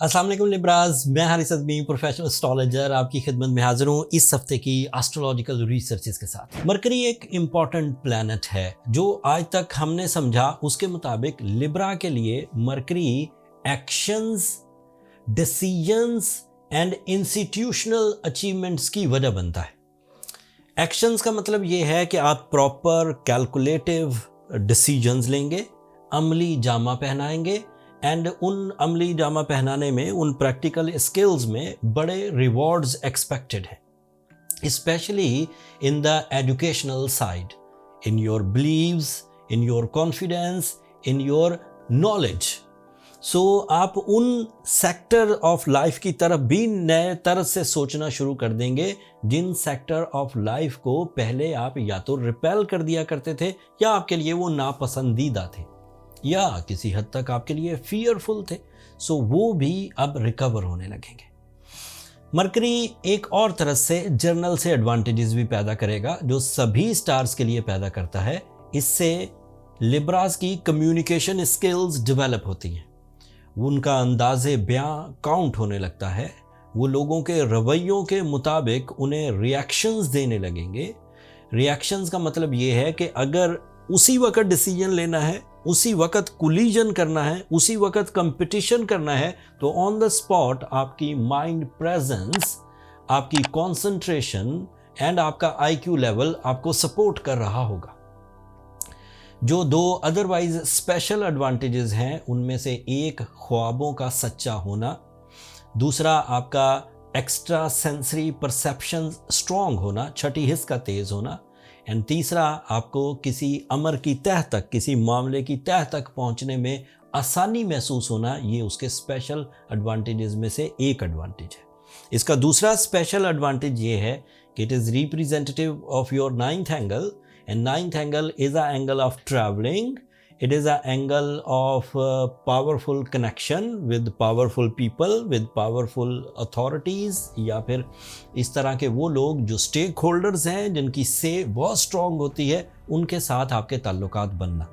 अस्सलाम वालेकुम लिब्राज, मैं हारिस अज़मी प्रोफेशनल एस्ट्रोलॉजर आपकी खिदमत में हाजिर हूँ इस हफ्ते की एस्ट्रोलॉजिकल रिसर्चेस के साथ। मरकरी एक इम्पॉर्टेंट प्लैनेट है जो आज तक हमने समझा उसके मुताबिक लिब्रा के लिए mercury actions, decisions and institutional achievements की वजह बनता है। एक्शंस का मतलब ये है कि आप प्रॉपर कैलकुलेटिव डिसीजंस लेंगे, अमली जामा पहनाएंगे एंड उन अमली जामा पहनाने में, उन प्रैक्टिकल स्किल्स में बड़े रिवॉर्ड्स एक्सपेक्टेड हैं, specially in the educational side, in your beliefs, in your confidence, in your knowledge. So आप उन सेक्टर ऑफ लाइफ की तरफ भी नए तरह से सोचना शुरू कर देंगे जिन सेक्टर ऑफ लाइफ को पहले आप या तो रिपेल कर दिया करते थे या आपके लिए वो नापसंदीदा थे या किसी हद तक आपके लिए फियरफुल थे। सो वो भी अब रिकवर होने लगेंगे। मरकरी एक और तरह से जर्नल से एडवांटेजेस भी पैदा करेगा जो सभी स्टार्स के लिए पैदा करता है। इससे लिब्रास की कम्युनिकेशन स्किल्स डेवलप होती हैं, उनका अंदाज़े बयां काउंट होने लगता है, वो लोगों के रवैयों के मुताबिक उन्हें रिएक्शंस देने लगेंगे। रिएक्शंस का मतलब ये है कि अगर उसी वक्त डिसीजन लेना है, उसी वक्त कोलिजन करना है, उसी वक्त कंपटीशन करना है, तो ऑन द स्पॉट आपकी माइंड प्रेजेंस, आपकी कंसंट्रेशन एंड आपका आईक्यू लेवल आपको सपोर्ट कर रहा होगा। जो दो अदरवाइज स्पेशल एडवांटेजेस हैं उनमें से एक ख्वाबों का सच्चा होना, दूसरा आपका एक्स्ट्रा सेंसरी परसेप्शन स्ट्रॉन्ग होना, छठी हिस्स का तेज होना, एंड तीसरा आपको किसी अमर की तह तक, किसी मामले की तह तक पहुंचने में आसानी महसूस होना। ये उसके स्पेशल एडवांटेजेस में से एक एडवांटेज है। इसका दूसरा स्पेशल एडवांटेज ये है कि it is representative of your ninth angle, and ninth angle is an angle of traveling. It is an angle of powerful connection with powerful people, with powerful authorities, या फिर इस तरह के वो लोग जो स्टेक होल्डर्स हैं जिनकी से बहुत स्ट्रॉन्ग होती है, उनके साथ आपके ताल्लुकात बनना,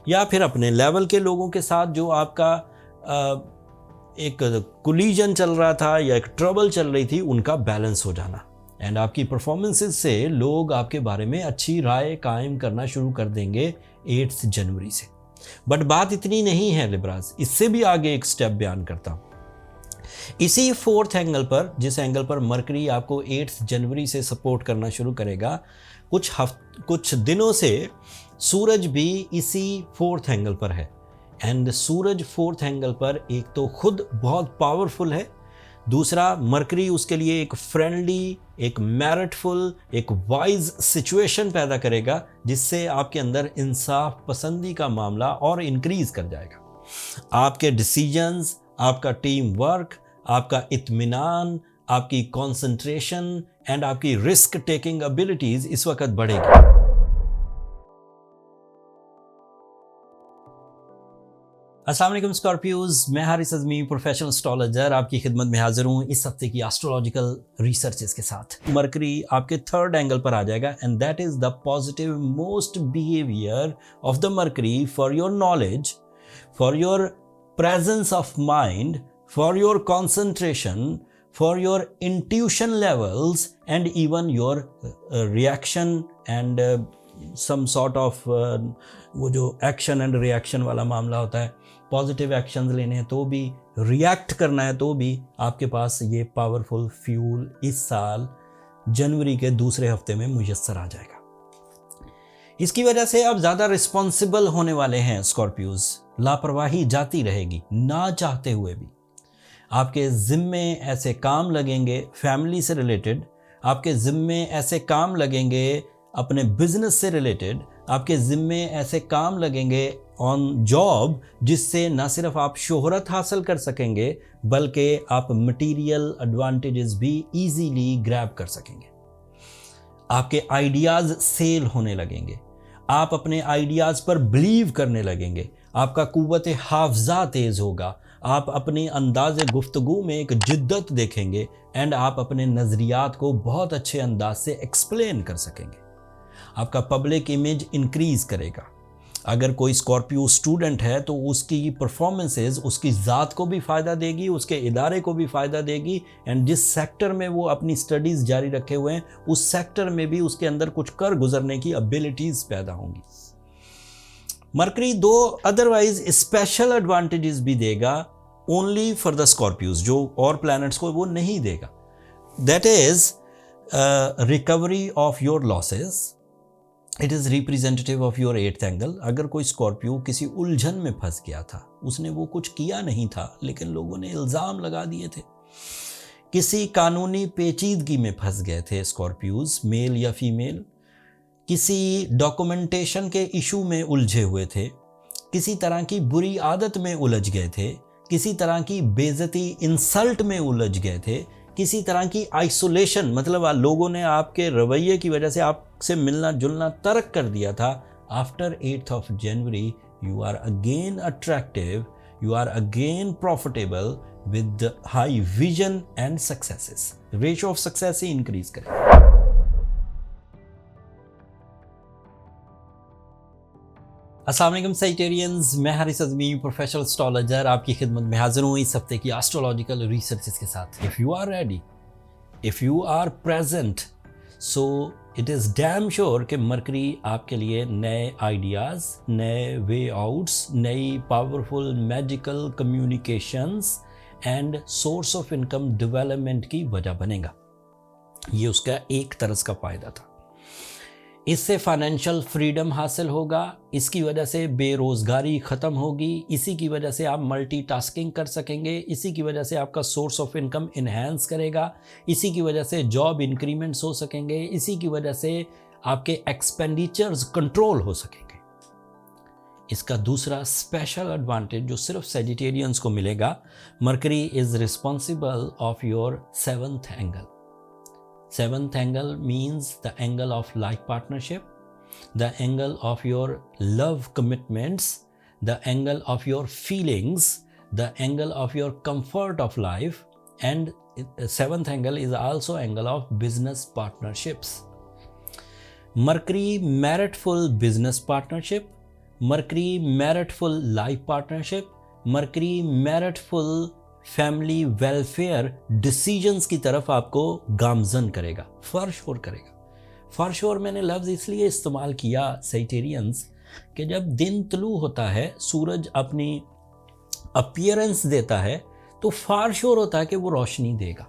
या फिर अपने लेवल के लोगों के साथ जो आपका एक कोलिजन चल रहा था या एक ट्रबल चल रही थी, उनका बैलेंस हो जाना। एंड आपकी परफॉर्मेंसेस से लोग आपके बारे में अच्छी राय कायम करना शुरू कर देंगे 8 जनवरी से। बट बात इतनी नहीं है लिब्रास, इससे भी आगे एक स्टेप बयान करता हूँ। इसी 4th एंगल पर, जिस एंगल पर मरकरी आपको 8 जनवरी से सपोर्ट करना शुरू करेगा, कुछ दिनों से सूरज भी इसी 4th एंगल पर है। एंड सूरज 4th एंगल पर एक तो खुद बहुत पावरफुल है, दूसरा मरकरी उसके लिए एक फ्रेंडली, एक मेरिटफुल, एक वाइज सिचुएशन पैदा करेगा जिससे आपके अंदर इंसाफ पसंदी का मामला और इंक्रीज कर जाएगा। आपके डिसीजंस, आपका टीम वर्क, आपका इत्मीनान, आपकी कंसंट्रेशन एंड आपकी रिस्क टेकिंग एबिलिटीज इस वक्त बढ़ेगी। अस्सलाम वालेकुम स्कॉर्पियोज, मैं हारिस अज़मी प्रोफेशनल एस्ट्रोलॉजर आपकी खिदमत में हाजिर हूँ इस हफ्ते की एस्ट्रोलॉजिकल रिसर्चेस के साथ। मरकरी आपके 3rd एंगल पर आ जाएगा and that is the positive most behaviour of the Mercury for your knowledge, for your presence of mind, for your concentration, for your intuition levels and even your reaction and some sort of वो जो action and reaction वाला मामला होता है, positive actions लेने हैं तो भी, रिएक्ट करना है तो भी, आपके पास ये पावरफुल फ्यूल इस साल जनवरी के दूसरे हफ्ते में मुयस्सर आ जाएगा। इसकी वजह से आप ज़्यादा रिस्पॉन्सिबल होने वाले हैं स्कॉर्पियोज। लापरवाही जाती रहेगी ना चाहते हुए भी। आपके ज़िम्मे ऐसे काम लगेंगे फैमिली से रिलेटेड, आपके ज़िम्मे ऐसे काम लगेंगे अपने बिजनेस से रिलेटेड, आपके ज़िम्मे ऐसे काम लगेंगे ऑन जॉब जिससे ना सिर्फ आप शोहरत हासिल कर सकेंगे बल्कि आप मटेरियल एडवांटेजेस भी इजीली ग्रैब कर सकेंगे। आपके आइडियाज़ सेल होने लगेंगे, आप अपने आइडियाज़ पर बिलीव करने लगेंगे, आपका कुव्वत हाफ़ज़ा तेज़ होगा, आप अपने अंदाज़ गुफ्तगू में एक जिद्दत देखेंगे एंड आप अपने नज़रियात को बहुत अच्छे अंदाज से एक्सप्लेन कर सकेंगे। आपका पब्लिक इमेज इंक्रीज़ करेगा, अगर कोई स्कॉर्पियो स्टूडेंट है तो उसकी परफॉर्मेंसेस उसकी ज़ात को भी फ़ायदा देगी, उसके इदारे को भी फ़ायदा देगी, एंड जिस सेक्टर में वो अपनी स्टडीज़ जारी रखे हुए हैं उस सेक्टर में भी उसके अंदर कुछ कर गुजरने की एबिलिटीज़ पैदा होंगी। मरकरी दो अदरवाइज स्पेशल एडवांटेजेस भी देगा ओनली फॉर द स्कॉर्पियोज, जो और प्लैनेट्स को वो नहीं देगा। That is recovery of your losses, it is representative of your 8th angle. अगर कोई स्कॉर्पियो किसी उलझन में फंस गया था, उसने वो कुछ किया नहीं था लेकिन लोगों ने इल्ज़ाम लगा दिए थे, किसी कानूनी पेचीदगी में फंस गए थे स्कॉर्पियोज, मेल या फीमेल, किसी डॉक्यूमेंटेशन के इशू में उलझे हुए थे, किसी तरह की बुरी आदत में उलझ गए थे, किसी तरह की बेइज्जती इंसल्ट में उलझ गए थे, किसी तरह की आइसोलेशन, मतलब लोगों ने आपके रवैये की वजह से आपसे मिलना जुलना तर्क कर दिया था। After 8th of January you are again attractive, you are again profitable with high vision and successes. Ratio of success ही इंक्रीज करें। अस्सलाम वालेकुम साइटेरियंस, मैं हारिस अज़मी प्रोफेशनल एस्ट्रोलॉजर आपकी खिदमत में हाजिर हूँ इस हफ्ते की एस्ट्रोलॉजिकल रिसर्चेस के साथ। If you are ready, if you are present, so it is damn sure कि मरकरी आपके लिए नए आइडियाज़, नए वे आउट्स, नई powerful magical communications and source of income development की वजह बनेगा। ये उसका एक तरस का फ़ायदा था। इससे फाइनेंशियल फ्रीडम हासिल होगा, इसकी वजह से बेरोज़गारी ख़त्म होगी, इसी की वजह से आप मल्टीटास्किंग कर सकेंगे, इसी की वजह से आपका सोर्स ऑफ इनकम इन्हेंस करेगा, इसी की वजह से जॉब इंक्रीमेंट्स हो सकेंगे, इसी की वजह से आपके एक्सपेंडिचर्स कंट्रोल हो सकेंगे। इसका दूसरा स्पेशल एडवांटेज जो सिर्फ सेजिटेरियंस को मिलेगा, mercury is responsible of your 7th angle. 7th angle means the angle of life partnership, the angle of your love commitments, the angle of your feelings, the angle of your comfort of life, and 7th angle is also angle of business partnerships. Mercury meritful business partnership, Mercury meritful life partnership, Mercury meritful family welfare decisions की तरफ आपको गामजन करेगा, for करेगा। For मैंने लफ्ज़ इसलिए इस्तेमाल किया साइटेरियंस कि जब दिन तुलू होता है, सूरज अपनी अपीयरेंस देता है, तो फॉर होता है कि वो रोशनी देगा।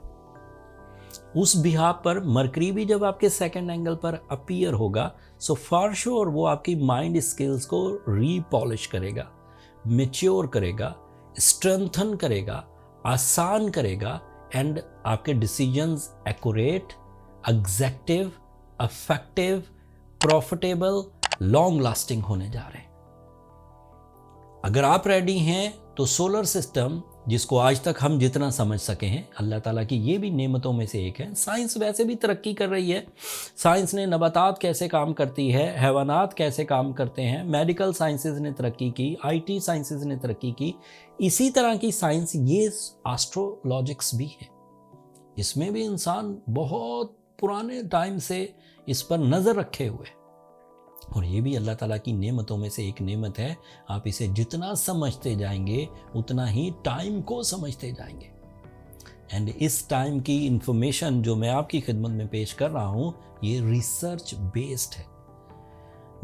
उस बिहाफ पर मरकरी भी जब आपके 2nd एंगल पर अपीयर होगा, सो फॉर वो आपकी माइंड स्किल्स को रीपॉलिश करेगा, मैच्योर करेगा, स्ट्रेंथन करेगा, आसान करेगा, एंड आपके decisions accurate, exactive, affective, profitable, long lasting होने जा रहे हैं। अगर आप रेडी हैं तो सोलर सिस्टम, जिसको आज तक हम जितना समझ सके हैं, अल्लाह ताला की ये भी नेमतों में से एक है। साइंस वैसे भी तरक्की कर रही है। साइंस ने नबातात कैसे काम करती है, हैवानात कैसे काम करते हैं, मेडिकल साइंसेज ने तरक्की की, IT साइंसेज ने तरक्की की। इसी तरह की साइंस ये एस्ट्रोलॉजिक्स भी है। इसमें भी इंसान बहुत पुराने टाइम से इस पर नज़र रखे हुए है, और ये भी अल्लाह ताला की नेमतों में से एक नेमत है। आप इसे जितना समझते जाएंगे उतना ही टाइम को समझते जाएंगे, एंड इस टाइम की इंफॉर्मेशन जो मैं आपकी खिदमत में पेश कर रहा हूँ, ये रिसर्च बेस्ड है।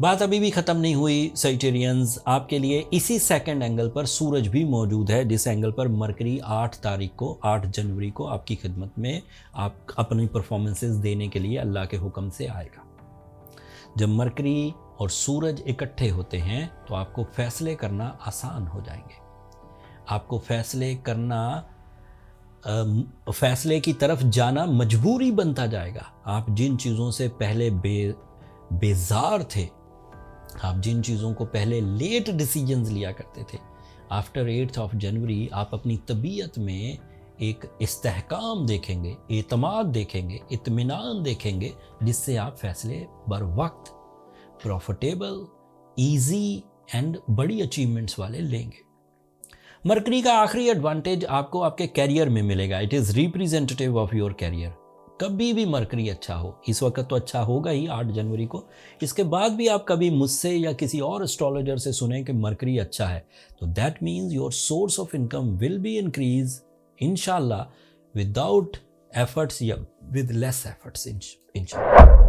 बात अभी भी ख़त्म नहीं हुई साइटेरियंस। आपके लिए इसी 2nd एंगल पर सूरज भी मौजूद है, जिस एंगल पर मरकरी 8 जनवरी को आपकी खिदमत में आप अपनी परफॉर्मेंसेस देने के लिए अल्लाह के हुक्म से आएगा। जब मरकरी और सूरज इकट्ठे होते हैं तो आपको फैसले करना आसान हो जाएंगे। आपको फैसले की तरफ जाना मजबूरी बनता जाएगा। आप जिन चीज़ों से पहले बेजार थे, आप जिन चीज़ों को पहले लेट डिसीजंस लिया करते थे, आफ्टर 8th of January आप अपनी तबीयत में एक इस्तेहकाम देखेंगे, एतमाद देखेंगे, इत्मीनान देखेंगे, जिससे आप फैसले बर वक्त, प्रॉफिटेबल, ईजी एंड बड़ी अचीवमेंट्स वाले लेंगे। मरकरी का आखिरी एडवांटेज आपको आपके कैरियर में मिलेगा। It is representative of your career. कभी भी मरकरी अच्छा हो, इस वक्त तो अच्छा होगा ही 8 जनवरी को, इसके बाद भी आप कभी मुझसे या किसी और एस्ट्रोलॉजर से सुने कि मरकरी अच्छा है, तो that means your source of income will be increase इंशाल्लाह, विदाउट एफर्ट्स या विद लेस एफर्ट्स इंशाल्लाह।